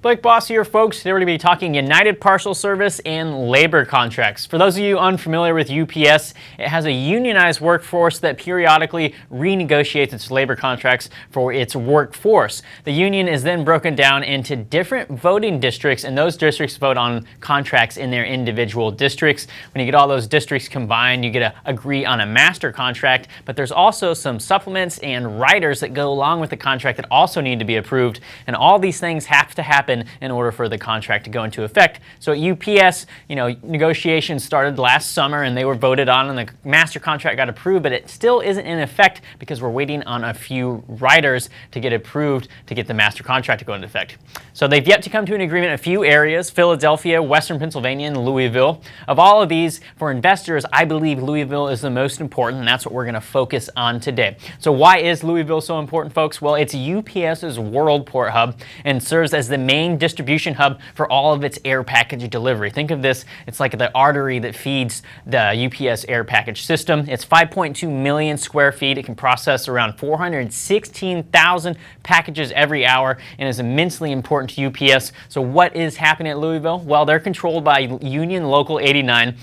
Blake Boss here, folks. Today we're going to be talking United Parcel Service and labor contracts. For those of you unfamiliar with UPS, it has a unionized workforce that periodically renegotiates its labor contracts for its workforce. The union is then broken down into different voting districts, and those districts vote on contracts in their individual districts. When you get all those districts combined, you get to agree on a master contract, but there's also some supplements and riders that go along with the contract that also need to be approved, and all these things have to happen in order for the contract to go into effect. So at UPS, negotiations started last summer and they were voted on and the master contract got approved, but it still isn't in effect because we're waiting on a few riders to get approved to get the master contract to go into effect. So they've yet to come to an agreement in a few areas: Philadelphia, Western Pennsylvania, and Louisville. Of all of these, for investors, I believe Louisville is the most important, and that's what we're going to focus on today. So why is Louisville so important, folks? Well, it's UPS's world port hub and serves as the main distribution hub for all of its air package delivery. Think of this, it's like the artery that feeds the UPS air package system. It's 5.2 million square feet. It can process around 416,000 packages every hour and is immensely important to UPS. So what is happening at Louisville? Well, they're controlled by Union Local 89.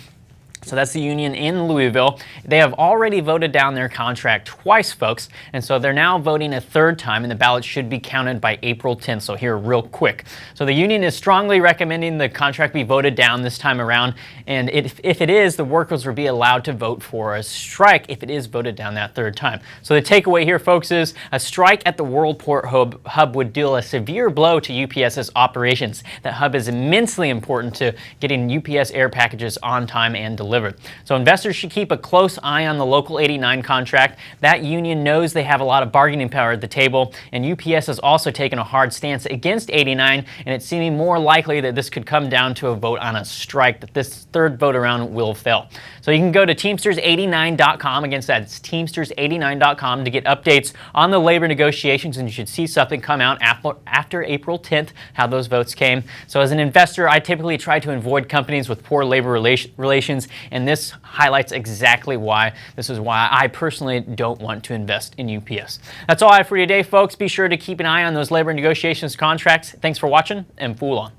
So that's the union in Louisville. They have already voted down their contract twice, folks, and so they're now voting a third time, and the ballot should be counted by April 10th, so here real quick. So the union is strongly recommending the contract be voted down this time around, and if it is, the workers will be allowed to vote for a strike if it is voted down that third time. So the takeaway here, folks, is a strike at the World Port Hub would deal a severe blow to UPS's operations. That hub is immensely important to getting UPS air packages on time and delivered. So investors should keep a close eye on the Local 89 contract. That union knows they have a lot of bargaining power at the table, and UPS has also taken a hard stance against 89, and it's seeming more likely that this could come down to a vote on a strike, that this third vote around will fail. So you can go to Teamsters89.com, against that, it's Teamsters89.com, to get updates on the labor negotiations, and you should see something come out after April 10th, how those votes came. So as an investor, I typically try to avoid companies with poor labor relations, and this highlights exactly why. This is why I personally don't want to invest in UPS. That's all I have for you today, folks. Be sure to keep an eye on those labor negotiations contracts. Thanks for watching, and Fool on.